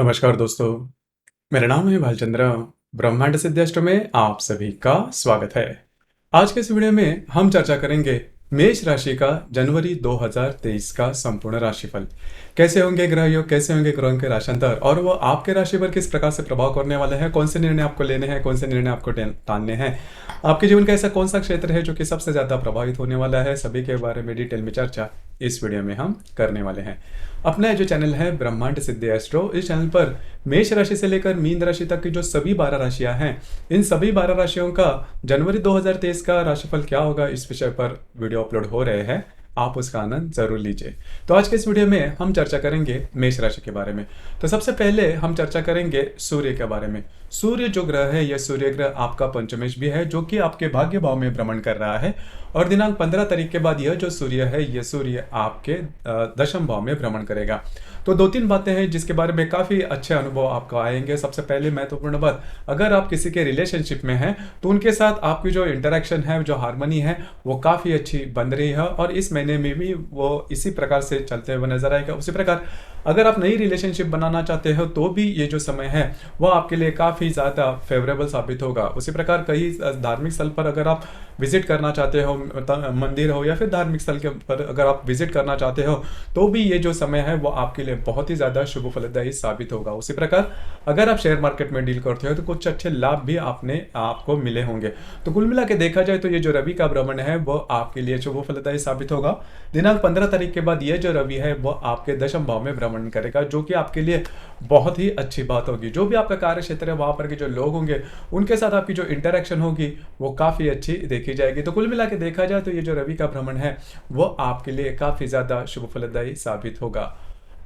नमस्कार दोस्तों, मेरा नाम है भालचंद्र। ब्रह्मांड सिद्धाष्टक में आप सभी का स्वागत है। आज के इस वीडियो में हम चर्चा करेंगे मेष राशि का जनवरी 2023 का संपूर्ण राशिफल। कैसे होंगे ग्रह योग, कैसे होंगे ग्रहों के राशांतर और वो आपके राशि पर किस प्रकार से प्रभाव करने वाले हैं, कौन से निर्णय आपको लेने हैं, कौन से निर्णय आपको टालने हैं, आपके जीवन का ऐसा कौन सा क्षेत्र है जो कि सबसे ज्यादा प्रभावित होने वाला है, सभी के बारे में डिटेल में चर्चा इस वीडियो में हम करने वाले हैं। अपना जो चैनल है ब्रह्मांड सिद्धि एस्ट्रो, इस चैनल पर मेष राशि से लेकर मीन राशि तक की जो सभी 12 राशियां हैं, इन सभी 12 राशियों का जनवरी 2023 का राशिफल क्या होगा, इस विषय पर वीडियो अपलोड हो रहे हैं। आप उसका आनंद जरूर लीजिए। तो आज के इस वीडियो में हम चर्चा करेंगे मेष राशि के बारे में। तो सबसे पहले हम चर्चा करेंगे सूर्य के बारे में। सूर्य जो ग्रह है, यह सूर्य ग्रह आपका पंचमेश भी है, जो कि आपके भाग्य भाव में भ्रमण कर रहा है। और दिनांक 15 तारीख के बाद यह जो सूर्य है, यह सूर्य आपके दशम भाव में भ्रमण करेगा। तो दो तीन बातें हैं जिसके बारे में काफी अच्छे अनुभव आपको आएंगे। सबसे पहले महत्वपूर्ण बात, अगर आप किसी के रिलेशनशिप में हैं तो उनके साथ आपकी जो इंटरेक्शन है, जो हार्मनी है, वो काफी अच्छी बन रही है और इस महीने में भी वो इसी प्रकार से चलते हुए नजर आएगा। उसी प्रकार अगर आप नई रिलेशनशिप बनाना चाहते हो तो भी ये जो समय है वो आपके लिए काफ़ी ज़्यादा फेवरेबल साबित होगा। उसी प्रकार कई धार्मिक स्थल पर अगर आप विजिट करना चाहते हो, मंदिर हो या फिर धार्मिक स्थल के पर अगर आप विजिट करना चाहते हो, तो भी ये जो समय है वो आपके लिए बहुत ही ज़्यादा शुभ फलदायी साबित होगा। उसी प्रकार अगर आप शेयर मार्केट में डील करते हो तो कुछ अच्छे लाभ भी आपको मिले होंगे। तो कुल मिला के देखा जाए तो ये जो रवि का भ्रमण है वो आपके लिए शुभ फलदायी साबित होगा। दिनांक 15 तारीख के बाद ये जो रवि है वो आपके दशम भाव में भ्रमण करेगा, जो कि आपके लिए बहुत ही अच्छी बात होगी। जो भी आपका कार्य क्षेत्र है, वहां पर के जो लोग होंगे उनके साथ आपकी जो इंटरेक्शन होगी वो काफी अच्छी देखी जाएगी। तो कुल मिला के देखा जाए तो ये जो रवि का भ्रमण है वो आपके लिए काफी ज्यादा शुभ फलदायी साबित होगा।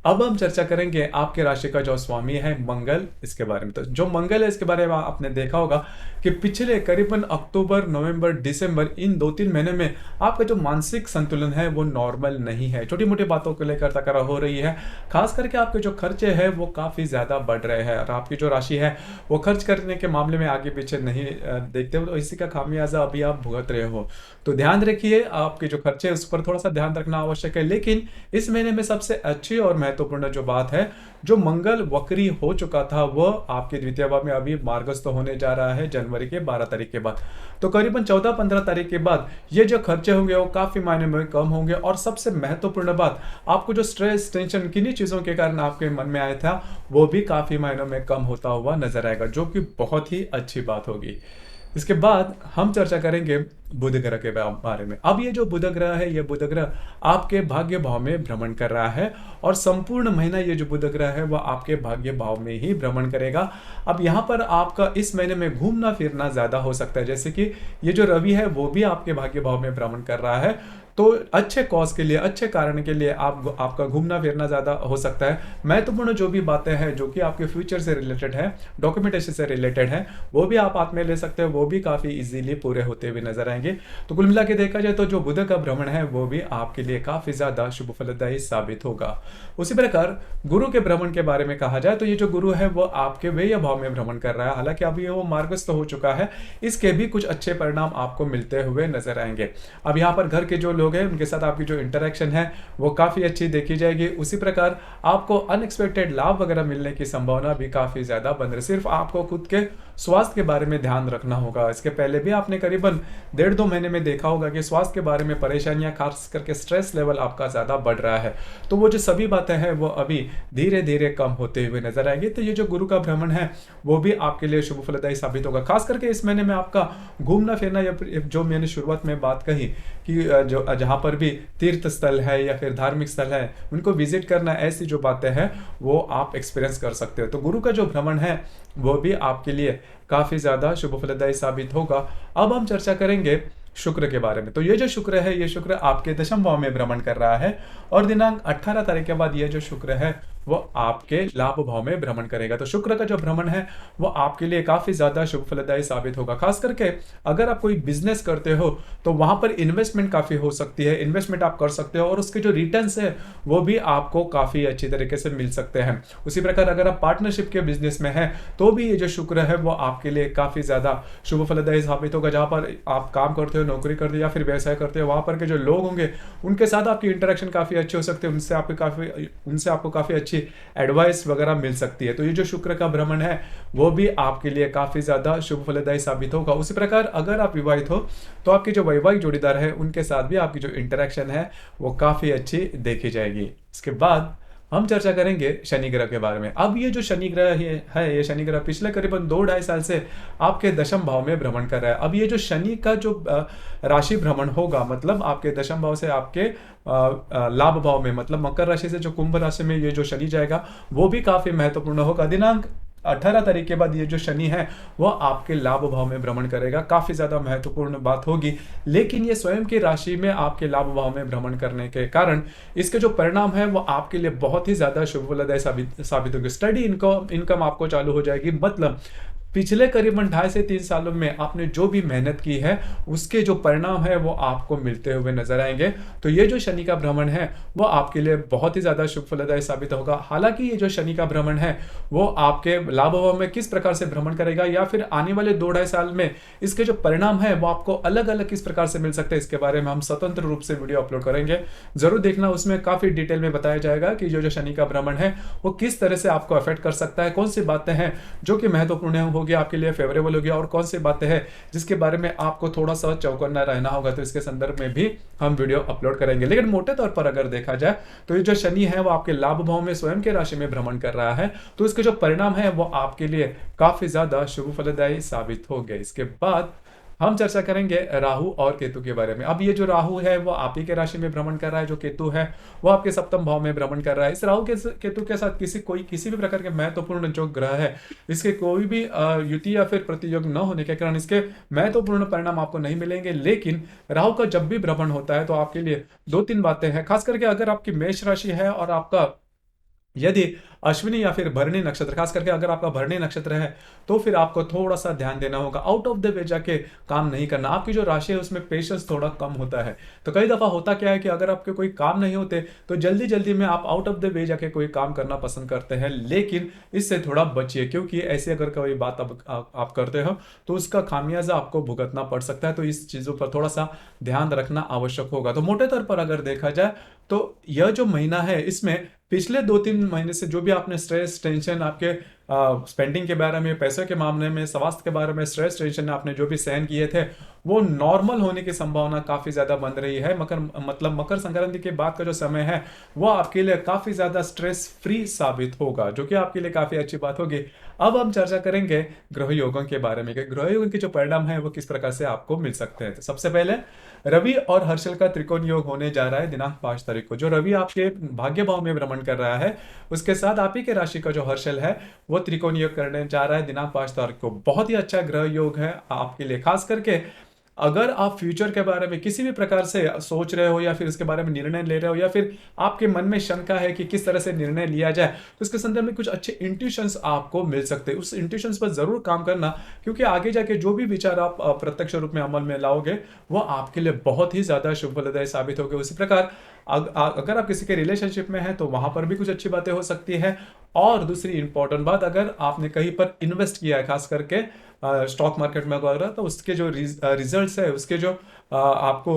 अब हम चर्चा करेंगे आपके राशि का जो स्वामी है मंगल, इसके बारे में। तो जो मंगल है इसके बारे में आपने देखा होगा कि पिछले करीबन अक्टूबर, नवंबर, दिसंबर, इन 2-3 महीने में आपका जो मानसिक संतुलन है वो नॉर्मल नहीं है। छोटी मोटी बातों को लेकर तकरार हो रही है। खास करके आपके जो खर्चे हैं वो काफी ज्यादा बढ़ रहे हैं और आपकी जो राशि है वो खर्च करने के मामले में आगे पीछे नहीं देखते हो, तो इसी का खामियाजा अभी आप भुगत रहे हो। तो ध्यान रखिए, आपके जो खर्चे है उस पर थोड़ा सा ध्यान रखना आवश्यक है। लेकिन इस महीने में सबसे अच्छी और महत्वपूर्ण जो बात है, जो मंगल वक्री हो चुका था वो आपके द्वितीय भाव में अभी मार्गस्थ होने जा रहा है जनवरी के 12 तारीख के बाद। तो करीबन 14-15 तारीख के बाद ये जो खर्चे होंगे वो काफी मायने में कम होंगे। और सबसे महत्वपूर्ण बात, आपको जो स्ट्रेस, टेंशन किन्हीं चीजों के कारण आपके मन में आया था वो भी काफी मायनों में कम होता हुआ नजर आएगा, जो कि बहुत ही अच्छी बात होगी। इसके बाद हम चर्चा करेंगे बुध ग्रह के बारे में। अब ये जो बुध ग्रह है, ये बुध ग्रह आपके भाग्य भाव में भ्रमण कर रहा है और संपूर्ण महीना ये जो बुध ग्रह है वह आपके भाग्य भाव में ही भ्रमण करेगा। अब यहाँ पर आपका इस महीने में घूमना फिरना ज्यादा हो सकता है, जैसे कि ये जो रवि है वो भी आपके भाग्य भाव में भ्रमण कर रहा है। तो अच्छे कॉज के लिए, अच्छे कारण के लिए आपका घूमना फिरना ज्यादा हो सकता है। महत्वपूर्ण जो भी बातें हैं जो कि आपके फ्यूचर से रिलेटेड है, डॉक्यूमेंटेशन से रिलेटेड है, वो भी आप हाथ में ले सकते हो, वो भी काफी इजीली पूरे होते हुए नजर आएंगे। तो कुल मिला के देखा जाए तो जो बुध का भ्रमण है वो भी आपके लिए काफी ज्यादा शुभ फलदायी साबित होगा। उसी प्रकार गुरु के भ्रमण के बारे में कहा जाए तो ये जो गुरु है वो आपके व्यय भाव में भ्रमण कर रहा है। हालांकि अभी वो मार्गस्थ हो चुका है, इसके भी कुछ अच्छे परिणाम आपको मिलते हुए नजर आएंगे। अब यहाँ पर घर के जो लोग हैं उनके साथ आपकी जो इंटरेक्शन है वो काफी अच्छी देखी जाएगी। उसी प्रकार आपको अनएक्सपेक्टेड लाभ वगैरह मिलने की संभावना भी काफी ज्यादा बन रही है। सिर्फ आपको खुद के स्वास्थ्य के बारे में ध्यान रखना होगा। इसके पहले भी आपने करीबन 1.5-2 महीने में देखा होगा कि स्वास्थ्य के बारे में परेशानियां, खास करके स्ट्रेस लेवल आपका ज्यादा बढ़ रहा है। तो वो जो सभी बातें हैं वो अभी धीरे धीरे कम होते हुए नजर आएंगे। तो ये जो गुरु का भ्रमण है वो भी आपके लिए शुभ फलदायी साबित होगा। खास करके इस महीने में आपका घूमना फिरना, या जो मैंने शुरुआत में बात कही कि जो जहां पर भी तीर्थ स्थल है या फिर धार्मिक स्थल है उनको विजिट करना, ऐसी जो बातें हैं वो आप एक्सपीरियंस कर सकते हो। तो गुरु का जो भ्रमण है वो भी आपके लिए काफी ज्यादा शुभ फलदायी साबित होगा। अब हम चर्चा करेंगे शुक्र के बारे में। तो ये जो शुक्र है, ये शुक्र आपके दशम भाव में भ्रमण कर रहा है और दिनांक 18 तारीख के बाद ये जो शुक्र है वो आपके लाभ भाव में भ्रमण करेगा। तो शुक्र का जो भ्रमण है वो आपके लिए काफी ज्यादा शुभ फलदायी साबित होगा। खास करके अगर आप कोई बिजनेस करते हो तो वहां पर इन्वेस्टमेंट काफी हो सकती है, इन्वेस्टमेंट आप कर सकते हो और उसके जो रिटर्न्स है वो भी आपको काफी अच्छी तरीके से मिल सकते हैं। उसी प्रकार अगर आप पार्टनरशिप के बिजनेस में है तो भी ये जो शुक्र है वो आपके लिए काफी ज्यादा शुभ फलदायी साबित होगा। जहां पर आप काम करते हो, नौकरी करते हो या फिर व्यवसाय करते हो, वहां पर के जो लोग होंगे उनके साथ आपकी इंटरेक्शन काफी अच्छी हो सकती है, उनसे आपको काफी अच्छी अच्छी एडवाइस वगैरह मिल सकती है। तो ये जो शुक्र का भ्रमण है वो भी आपके लिए काफ़ी ज़्यादा शुभ फलदायी साबित होगा। उसी प्रकार अगर आप विवाहित हो तो आपके जो वैवाहिक जोड़ीदार है उनके साथ भी आपकी जो इंटरेक्शन है वो काफ़ी अच्छी देखी जाएगी। इसके बाद हम चर्चा करेंगे शनि ग्रह के बारे में। अब ये जो शनि ग्रह है, ये शनि ग्रह पिछले करीबन 2-2.5 साल से आपके दशम भाव में भ्रमण कर रहा है। अब ये जो शनि का जो राशि भ्रमण होगा, मतलब आपके दशम भाव से आपके लाभ भाव में, मतलब मकर राशि से जो कुंभ राशि में ये जो शनि जाएगा वो भी काफी महत्वपूर्ण होगा। दिनांक 18 तारीख के बाद ये जो शनि है वो आपके लाभ भाव में भ्रमण करेगा, काफी ज्यादा महत्वपूर्ण बात होगी। लेकिन ये स्वयं की राशि में आपके लाभ भाव में भ्रमण करने के कारण इसके जो परिणाम है वो आपके लिए बहुत ही ज्यादा शुभ फलदायी साबित होंगे। स्टडी इनकम आपको चालू हो जाएगी, मतलब पिछले करीबन 2.5 से 3 सालों में आपने जो भी मेहनत की है उसके जो परिणाम है वो आपको मिलते हुए नजर आएंगे। तो ये जो शनि का भ्रमण है वो आपके लिए बहुत ही ज्यादा शुभ फलदायी साबित होगा। हालांकि ये जो शनि का भ्रमण है वो आपके लाभ भाव में किस प्रकार से भ्रमण करेगा या फिर आने वाले 2-2.5 साल में इसके जो परिणाम है वो आपको अलग अलग किस प्रकार से मिल सकते हैं, इसके बारे में हम स्वतंत्र रूप से वीडियो अपलोड करेंगे, जरूर देखना। उसमें काफी डिटेल में बताया जाएगा कि जो शनि का भ्रमण है वो किस तरह से आपको अफेक्ट कर सकता है, कौन सी बातें हैं जो कि महत्वपूर्ण होगी, आपके लिए फेवरेबल होगी, और कौन सी बातें हैं जिसके बारे में आपको थोड़ा सा चौकन्ना रहना होगा। तो इसके संदर्भ में भी हम वीडियो अपलोड करेंगे। लेकिन मोटे तौर पर अगर देखा जाए तो ये जो शनि है वो आपके लाभ भाव में स्वयं के राशि में भ्रमण कर रहा है, तो इसके जो परिणाम है वो आपके लिए काफी ज्यादा शुभ फलदायी साबित होंगे। इसके बाद हम चर्चा करेंगे राहु और केतु के बारे में। अब ये जो राहु है वो आप ही के राशि में भ्रमण कर रहा है, जो केतु है वो आपके सप्तम भाव में भ्रमण कर रहा है। इस राहु के केतु के साथ किसी भी प्रकार के महत्वपूर्ण जो ग्रह है इसके कोई भी युति या फिर प्रतियोग न होने के कारण इसके महत्वपूर्ण परिणाम आपको नहीं मिलेंगे। लेकिन राहु का जब भी भ्रमण होता है तो आपके लिए 2-3 बातें हैं, खास करके अगर आपकी मेष राशि है और आपका यदि अश्विनी या फिर भरणी नक्षत्र, खास करके अगर आपका भरणी नक्षत्र है तो फिर आपको थोड़ा सा ध्यान देना होगा, आउट ऑफ द वे जाके काम नहीं करना। आपकी जो राशि है उसमें पेशेंस थोड़ा कम होता है। तो कई दफा होता क्या है कि अगर आपके कोई काम नहीं होते तो जल्दी जल्दी में आप आउट ऑफ द वे जाके कोई काम करना पसंद करते हैं, लेकिन इससे थोड़ा बचिए, क्योंकि ऐसे अगर कोई बात आप करते हो तो उसका खामियाजा आपको भुगतना पड़ सकता है। तो इस चीजों पर थोड़ा सा ध्यान रखना आवश्यक होगा। तो मोटे तौर पर अगर देखा जाए तो यह जो महीना है इसमें पिछले 2-3 महीने से जो भी आपने स्ट्रेस टेंशन, आपके स्पेंडिंग के बारे में, पैसों के मामले में, स्वास्थ्य के बारे में स्ट्रेस टेंशन आपने जो भी सहन किए थे वो नॉर्मल होने की संभावना काफी ज्यादा बन रही है। मकर संक्रांति के बाद का जो समय है वो आपके लिए काफी ज्यादा स्ट्रेस फ्री साबित होगा, जो कि आपके लिए काफी अच्छी बात होगी। अब हम चर्चा करेंगे ग्रह योगों के बारे में कि ग्रह योगों के जो परिणाम है वो किस प्रकार से आपको मिल सकते हैं। तो सबसे पहले रवि और हर्षल का त्रिकोण योग होने जा रहा है दिनांक 5 तारीख को। जो रवि आपके भाग्य भाव में भ्रमण कर रहा है उसके साथ आप ही के राशि का जो हर्षल है वो त्रिकोण योग करने जा रहा है दिनांक 5 तारीख को। बहुत ही अच्छा ग्रह योग है आपके लिए, खास करके अगर आप फ्यूचर के बारे में किसी भी प्रकार से सोच रहे हो या फिर इसके बारे में निर्णय ले रहे हो या फिर आपके मन में शंका है कि किस तरह से निर्णय लिया जाए, तो इसके संदर्भ में कुछ अच्छे इंट्यूशंस आपको मिल सकते हैं। उस इंट्यूशंस पर जरूर काम करना, क्योंकि आगे जाके जो भी विचार आप प्रत्यक्ष रूप में अमल में लाओगे वो आपके लिए बहुत ही ज्यादा शुभ फलदायी साबित होगे। उसी प्रकार अगर आप किसी के रिलेशनशिप में हैं तो वहां पर भी कुछ अच्छी बातें हो सकती है। और दूसरी इंपॉर्टेंट बात, अगर आपने कहीं पर इन्वेस्ट किया है, खास करके स्टॉक मार्केट में वगैरह, तो उसके जो रिजल्ट्स है, उसके जो आपको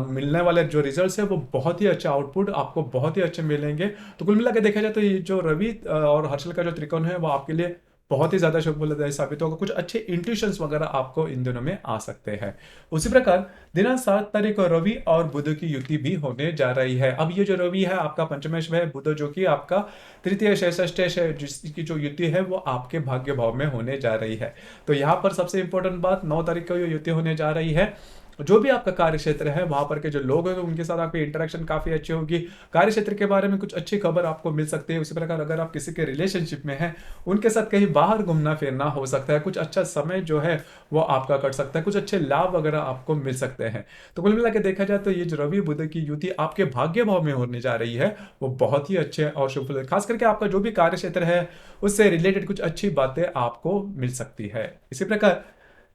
मिलने वाले जो रिजल्ट्स है वो बहुत ही अच्छा आउटपुट आपको बहुत ही अच्छे मिलेंगे। तो कुल मिला के देखा जाए तो ये जो रवि और हर्षल का जो त्रिकोण है वो आपके लिए बहुत ही ज्यादा शुभ फलदायी साबित होगा। कुछ अच्छे इंट्यूशंस वगैरह आपको इन दिनों में आ सकते हैं। उसी प्रकार दिनांक 7 तारीख को रवि और बुध की युति भी होने जा रही है। अब ये जो रवि है आपका पंचमेश में है, बुध जो कि आपका तृतीय षष्ठेश है, जिसकी जो युति है वो आपके भाग्य भाव में होने जा रही है। तो यहाँ पर सबसे इंपॉर्टेंट बात, 9 तारीख को ये युति होने जा रही है। जो भी आपका कार्य क्षेत्र है वहां पर के जो लोग हैं उनके साथ आपकी इंटरेक्शन काफी अच्छी होगी, कार्य क्षेत्र के बारे में कुछ अच्छी खबर आपको मिल सकती है। उसी प्रकार अगर आप किसी के रिलेशनशिप में हैं उनके साथ कहीं बाहर घूमना फिरना हो सकता है, कुछ अच्छा समय जो है वो आपका कट सकता है, कुछ अच्छे लाभ वगैरह आपको मिल सकते हैं। तो कुल मिला के देखा जाए तो ये जो रवि बुध की युति आपके भाग्य भाव में होने जा रही है वो बहुत ही अच्छे और शुभ, खास करके आपका जो भी कार्य क्षेत्र है उससे रिलेटेड कुछ अच्छी बातें आपको मिल सकती है। इसी प्रकार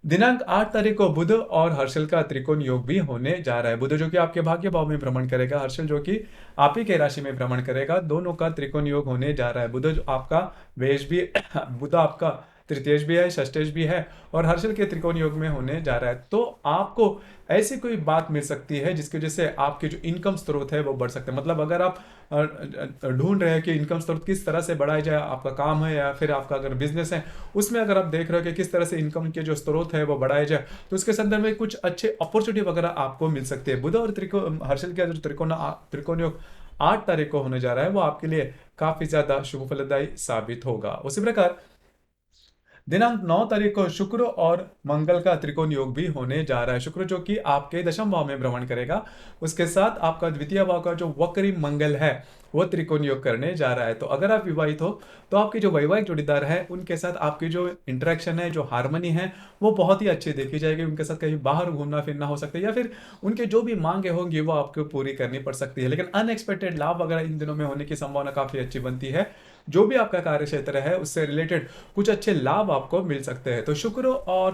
दिनांक 8 तारीख को बुध और हर्षल का त्रिकोण योग भी होने जा रहा है। बुध जो कि आपके भाग्य भाव में भ्रमण करेगा, हर्षल जो कि आप ही के राशि में भ्रमण करेगा, दोनों का त्रिकोण योग होने जा रहा है। बुध आपका वेश भी बुध आपका तृतीयेश भी है, षष्ठेश भी है और हर्षल के त्रिकोण योग में होने जा रहा है। तो आपको ऐसी कोई बात मिल सकती है जिसकी वजह से आपके जो इनकम स्रोत है वो बढ़ सकते हैं। मतलब अगर आप ढूंढ रहे हैं कि इनकम स्रोत किस तरह से बढ़ाया जाए, आपका काम है या फिर आपका अगर बिजनेस है, उसमें अगर आप देख रहे हो कि किस तरह से इनकम के जो स्रोत है वो बढ़ाया जाए, तो उसके संदर्भ में कुछ अच्छे अपॉर्चुनिटी वगैरह आपको मिल सकती है। बुध और हर्षल का जो त्रिकोण योग 8 तारीख को होने जा रहा है वो आपके लिए काफी ज्यादा शुभ फलदायी साबित होगा। उसी प्रकार दिनांक 9 तारीख को शुक्र और मंगल का त्रिकोण योग भी होने जा रहा है। शुक्र जो कि आपके दशम भाव में भ्रमण करेगा, उसके साथ आपका द्वितीय भाव का जो वक्री मंगल है वो त्रिकोण योग करने जा रहा है। तो अगर आप विवाहित हो तो आपके जो वैवाहिक जोड़ीदार है उनके साथ आपकी जो इंटरेक्शन है, जो हार्मनी है, वो बहुत ही अच्छी देखी जाएगी। उनके साथ कहीं बाहर घूमना फिरना हो सकता है या फिर उनके जो भी मांगे होंगी वो आपको पूरी करनी पड़ सकती है। लेकिन अनएक्सपेक्टेड लाभ वगैरह इन दिनों में होने की संभावना काफी अच्छी बनती है। जो भी आपका कार्य क्षेत्र है उससे रिलेटेड कुछ अच्छे लाभ आपको मिल सकते हैं। तो शुक्र और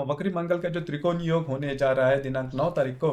वक्री मंगल का जो त्रिकोण योग होने जा रहा है दिनांक 9 तारीख को,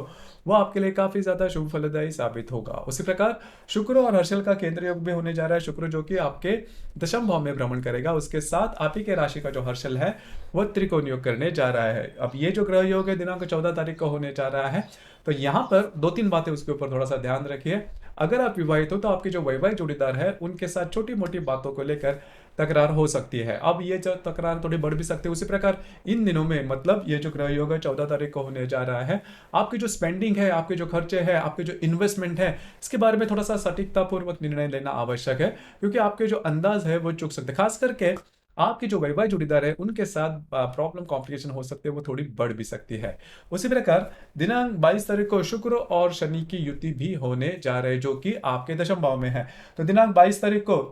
वो आपके लिए काफी ज्यादा शुभ फलदायी साबित होगा। उसी प्रकार शुक्र और हर्षल का केंद्र योग भी होने जा रहा है। शुक्र जो कि आपके दशम भाव में भ्रमण करेगा, उसके साथ आप ही के राशि का जो हर्षल है वो त्रिकोण योग करने जा रहा है। अब ये जो ग्रह योग है दिनांक 14 तारीख को होने जा रहा है, तो यहाँ पर 2-3 बातें उसके ऊपर थोड़ा सा ध्यान रखिए। अगर आप विवाहित हो तो आपके जो वैवाहिक जोड़ीदार है उनके साथ छोटी मोटी बातों को लेकर तकरार हो सकती है। अब ये जो तकरार थोड़ी बढ़ भी सकती है। उसी प्रकार इन दिनों में मतलब ये जो ग्रह योग है 14 तारीख को होने जा रहा है, आपकी जो स्पेंडिंग है, आपके जो खर्चे हैं, आपके जो इन्वेस्टमेंट है, इसके बारे में थोड़ा सा सटीकता पूर्वक निर्णय लेना आवश्यक है, क्योंकि आपके जो अंदाज है वो चूक सकते हैं। खास करके आपके जो वैवाहिक जोड़ीदार है उनके साथ प्रॉब्लम कॉम्प्लिकेशन हो सकते हैं, वो थोड़ी बढ़ भी सकती है। उसी प्रकार दिनांक 22 तारीख को शुक्र और शनि की युति भी होने जा रहे हैं जो कि आपके दशम भाव में है। तो दिनांक 22 तारीख को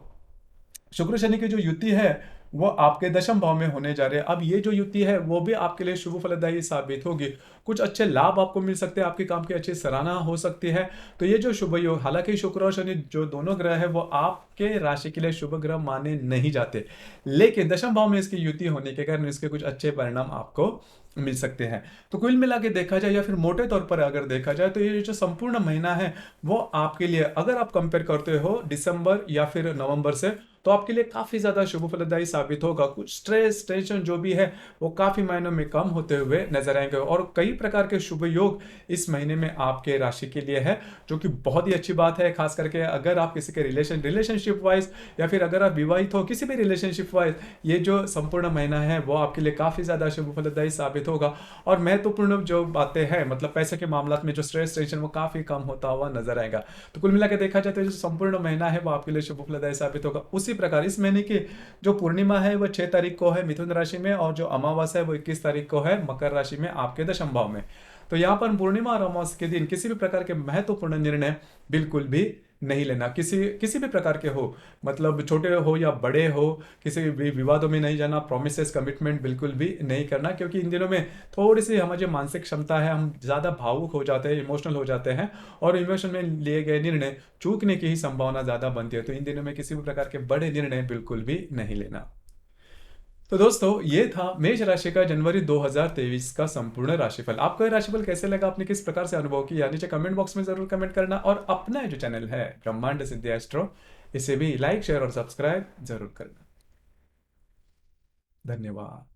शुक्र शनि की जो युति है वो आपके दशम भाव में होने जा रहे हैं। अब ये जो युति है वो भी आपके लिए शुभ फलदायी साबित होगी। कुछ अच्छे लाभ आपको मिल सकते हैं, आपके काम की अच्छी सराहना हो सकती है। तो ये जो शुभ योग, हालांकि शुक्र और शनि जो दोनों ग्रह है वो आपके राशि के लिए शुभ ग्रह माने नहीं जाते, लेकिन दशम भाव में इसकी युति होने के कारण इसके कुछ अच्छे परिणाम आपको मिल सकते हैं। तो कुल मिला के देखा जाए या फिर मोटे तौर पर अगर देखा जाए तो ये जो संपूर्ण महीना है वो आपके लिए, अगर आप कंपेयर करते हो दिसंबर या फिर नवंबर से, तो आपके लिए काफी ज्यादा शुभ फलदायी साबित होगा। कुछ स्ट्रेस टेंशन जो भी है वो काफी महीनों में कम होते हुए नजर आएंगे और कई प्रकार के शुभ योग इस महीने में आपके राशि के लिए है, जो कि बहुत ही अच्छी बात है। खास करके अगर आप किसी के रिलेशनशिप वाइज या फिर अगर आप विवाहित हो किसी भी रिलेशनशिप वाइज, ये जो संपूर्ण महीना है वो आपके लिए काफी ज्यादा शुभ फलदायी साबित होगा। और महत्वपूर्ण जो बातें हैं, मतलब पैसे के मामला में जो स्ट्रेस टेंशन वो काफी कम होता हुआ नजर आएगा। तो कुल मिला के देखा जाए तो जो संपूर्ण महीना है वो आपके लिए शुभ फलदायी साबित होगा। उसी प्रकार इस महीने की जो पूर्णिमा है वो 6 तारीख को है मिथुन राशि में, और जो अमावस्या है वो 21 तारीख को है मकर राशि में आपके दशम भाव में। तो यहाँ पर पूर्णिमा और अमावस्या के दिन किसी भी प्रकार के महत्वपूर्ण निर्णय बिल्कुल भी नहीं लेना, किसी भी प्रकार के हो, मतलब छोटे हो या बड़े हो, किसी भी विवादों में नहीं जाना, प्रोमिसेस कमिटमेंट बिल्कुल भी नहीं करना, क्योंकि इन दिनों में थोड़ी सी हमारी जो मानसिक क्षमता है, हम ज़्यादा भावुक हो जाते हैं, इमोशनल हो जाते हैं और इमोशन में लिए गए निर्णय चूकने की ही संभावना ज़्यादा बनती है। तो इन दिनों में किसी भी प्रकार के बड़े निर्णय बिल्कुल भी नहीं लेना। तो दोस्तों ये था मेष राशि का जनवरी 2023 का संपूर्ण राशिफल। आपको ये राशिफल कैसे लगा, आपने किस प्रकार से अनुभव किया, नीचे कमेंट बॉक्स में जरूर कमेंट करना। और अपना जो चैनल है ब्रह्मांड सिद्धि एस्ट्रो, इसे भी लाइक शेयर और सब्सक्राइब जरूर करना। धन्यवाद।